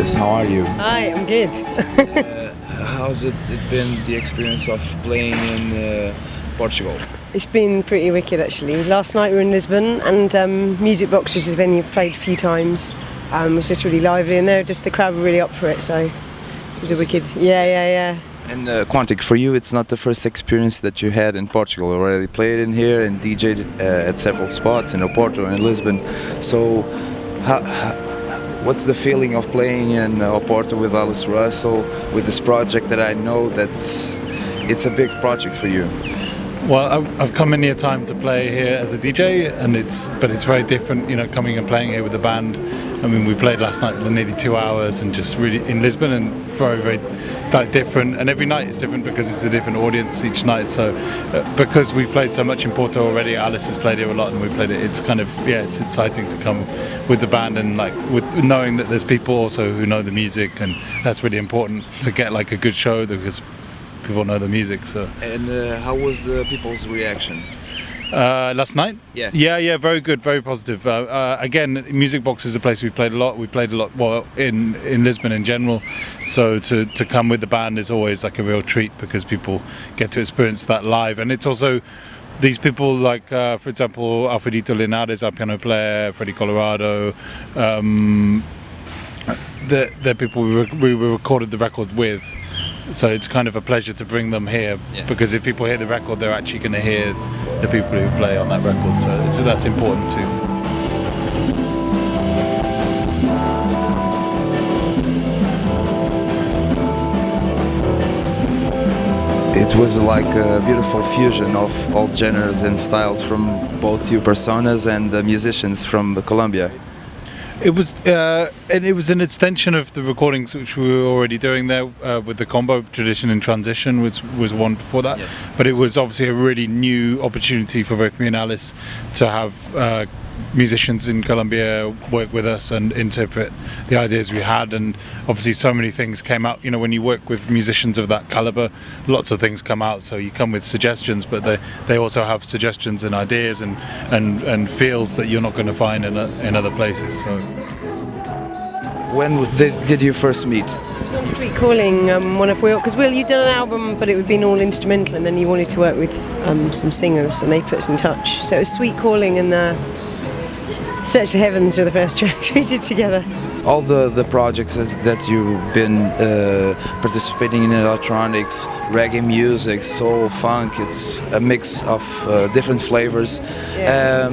Alice. How are you? Hi, I'm good. How's it been, the experience of playing in Portugal? It's been pretty wicked actually. Last night we were in Lisbon and Music Box, which is a venue I've played a few times, was just really lively and the crowd were really up for it, so it was a wicked, yeah. And Quantic, for you it's not the first experience that you had in Portugal. You already played in here and DJed at several spots in Oporto and Lisbon. So what's the feeling of playing in Oporto with Alice Russell, with this project that I know it's a big project for you? Well, I've come in here time to play here as a DJ, but it's very different, coming and playing here with the band. I mean, we played last night for nearly 2 hours and just really in Lisbon, and very, very different. And every night is different because it's a different audience each night. So because we've played so much in Porto already, Alice has played here a lot and we played it. It's kind of, it's exciting to come with the band and with knowing that there's people also who know the music, and that's really important to get like a good show because people know the music. So. And how was the people's reaction? Last night? Yeah, very good, very positive. Again, Music Box is a place we've played a lot. We played a lot in Lisbon in general. So to come with the band is always like a real treat because people get to experience that live. And it's also these people like, for example, Alfredito Linares, our piano player, Freddie Colorado. They're people we recorded the record with. So it's kind of a pleasure to bring them here because if people hear the record, they're actually going to hear the people who play on that record. So that's important too. It was like a beautiful fusion of all genres and styles from both you personas and the musicians from Colombia. It was, and it was an extension of the recordings which we were already doing there with the combo tradition and transition was one before that. Yes. But it was obviously a really new opportunity for both me and Alice to have musicians in Colombia work with us and interpret the ideas we had, and obviously so many things came out. When you work with musicians of that caliber, lots of things come out, so you come with suggestions, but they also have suggestions and ideas and feels that you're not going to find in other places. So when did you first meet? Sweet Calling, one of Will, because Will, you'd done an album but it had been all instrumental and then you wanted to work with some singers and they put us in touch, so it was Sweet Calling and Search the Heavens were the first tracks we did together. All the projects that you've been participating in electronics, reggae music, soul, funk, it's a mix of different flavors. Yeah.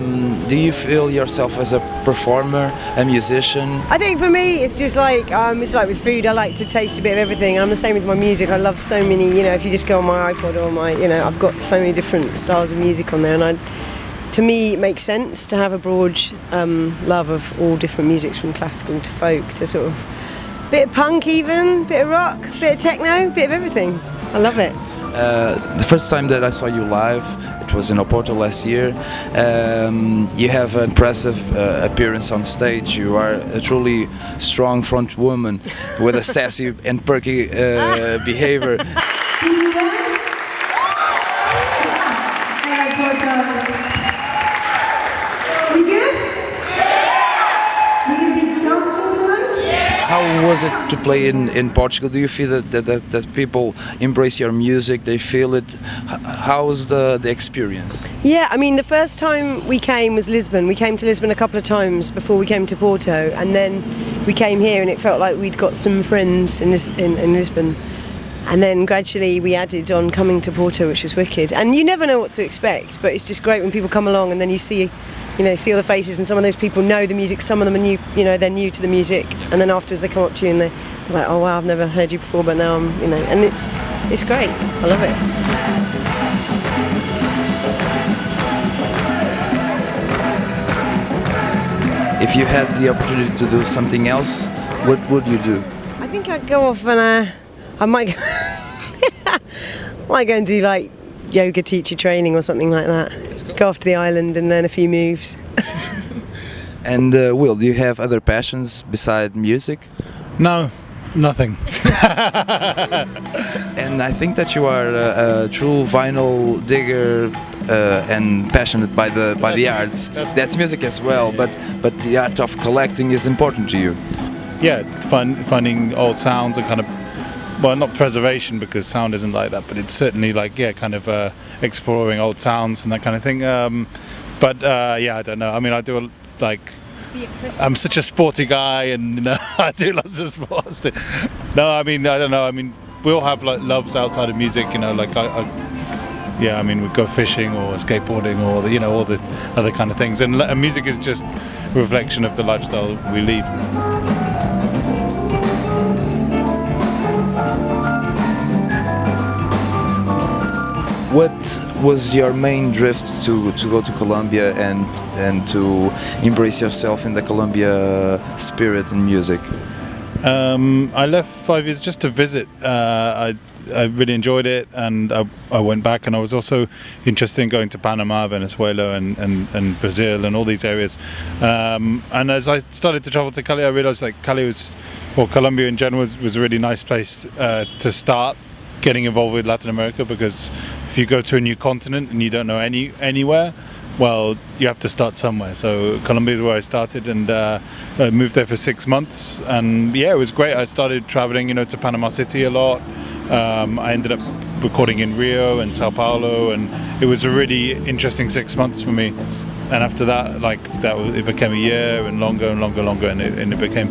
Do you feel yourself as a performer, a musician? I think for me it's just like, it's like with food, I like to taste a bit of everything, and I'm the same with my music. I love so many, if you just go on my iPod or my, I've got so many different styles of music on there, and to me it makes sense to have a broad love of all different musics, from classical to folk to sort of bit of punk, even bit of rock, bit of techno, bit of everything. I love it. The first time that I saw you live, it was in Oporto last year. You have an impressive appearance on stage. You are a truly strong front woman with a sassy and perky behavior. How was it to play in Portugal? Do you feel that people embrace your music, they feel it? How was the experience? Yeah, I mean the first time we came was Lisbon. We came to Lisbon a couple of times before we came to Porto, and then we came here and it felt like we'd got some friends in Lisbon. And then gradually we added on coming to Porto, which was wicked. And you never know what to expect, but it's just great when people come along and then you see all the faces, and some of those people know the music, some of them are new, they're new to the music, and then afterwards they come up to you and they're like, oh wow, I've never heard you before, but now I'm, and it's great. I love it. If you had the opportunity to do something else, what would you do? I think I'd go off and I might go and do like yoga teacher training or something like that. Go off to the island and learn a few moves. And Will, do you have other passions beside music? No, nothing. And I think that you are a true vinyl digger and passionate by the arts. That's music as well, but the art of collecting is important to you. finding old sounds and kind of, well, not preservation because sound isn't like that, but it's certainly like kind of exploring old sounds and that kind of thing. I don't know. I mean, I do I'm such a sporty guy, and I do lots of sports. No, I mean, I don't know. I mean, we all have like loves outside of music. Like I mean, we go fishing or skateboarding or all the other kind of things, and music is just a reflection of the lifestyle we lead. What was your main drift to go to Colombia and to embrace yourself in the Colombia spirit and music? I left 5 years just to visit. I really enjoyed it, and I went back, and I was also interested in going to Panama, Venezuela, and Brazil, and all these areas. And as I started to travel to Cali, I realized like Colombia in general was a really nice place to start getting involved with Latin America, because if you go to a new continent and you don't know anywhere, well, you have to start somewhere. So Colombia is where I started, and I moved there for 6 months, and it was great. I started traveling, to Panama City a lot. I ended up recording in Rio and Sao Paulo, and it was a really interesting 6 months for me. And after that, it became a year and longer, and it became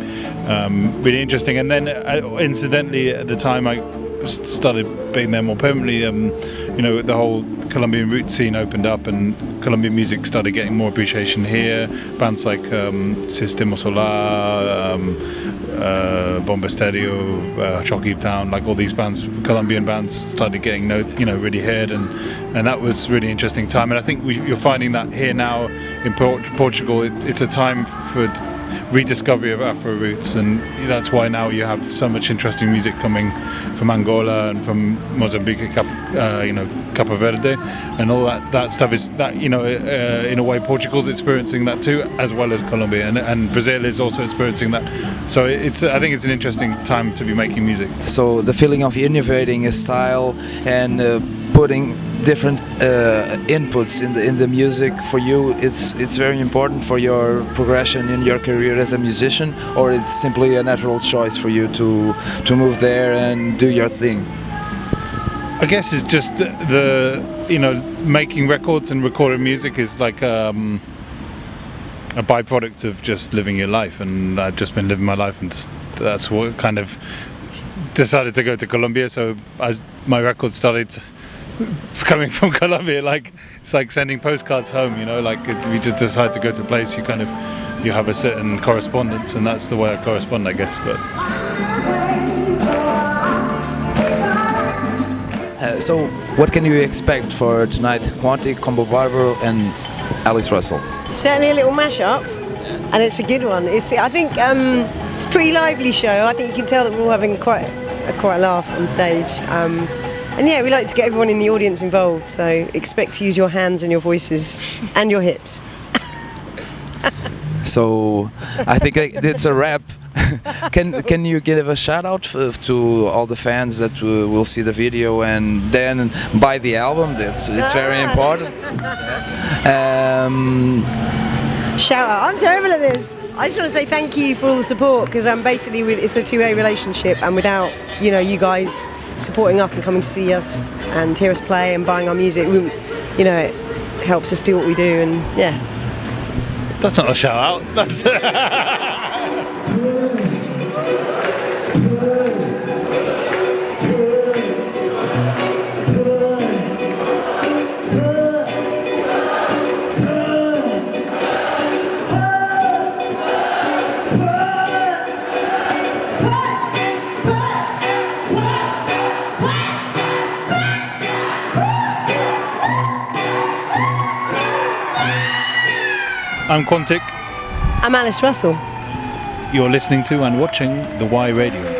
really interesting. And then, incidentally, at the time, I started being there more permanently. The whole Colombian roots scene opened up, and Colombian music started getting more appreciation here. Bands like Sistema Solar, Bomba Stereo, Shocky Town, like all these bands, Colombian bands, started getting really heard, and that was really interesting time. And I think you're finding that here now in Portugal. It's a time for rediscovery of Afro roots, and that's why now you have so much interesting music coming from Angola and from Mozambique, Cabo Verde, and all that stuff is that in a way Portugal's experiencing that too, as well as Colombia, and Brazil is also experiencing that. So I think it's an interesting time to be making music. So the feeling of innovating a style and putting different inputs in the music for you, it's very important for your progression in your career as a musician, or it's simply a natural choice for you to move there and do your thing? I guess it's just the making records and recording music is like a byproduct of just living your life, and I've just been living my life, and that's what kind of decided to go to Colombia. So as my records started coming from Colombia, it's like sending postcards home, if you just decide to go to a place, you have a certain correspondence, and that's the way I correspond, I guess. But so what can you expect for tonight? Quantic, Combo Barber, and Alice Russell. Certainly a little mashup, and it's a good one. I think it's a pretty lively show. I think you can tell that we're all having quite a laugh on stage. And we like to get everyone in the audience involved, so expect to use your hands and your voices and your hips. So I think it's a wrap. Can you give a shout out to all the fans that will see the video and then buy the album? It's very important. Shout out! I'm terrible at this. I just want to say thank you for all the support, because basically it's a two-way relationship, and without you guys supporting us and coming to see us and hear us play and buying our music, it helps us do what we do, and that's not a shout out. That's I'm Quantic. I'm Alice Russell. You're listening to and watching The Y Radio.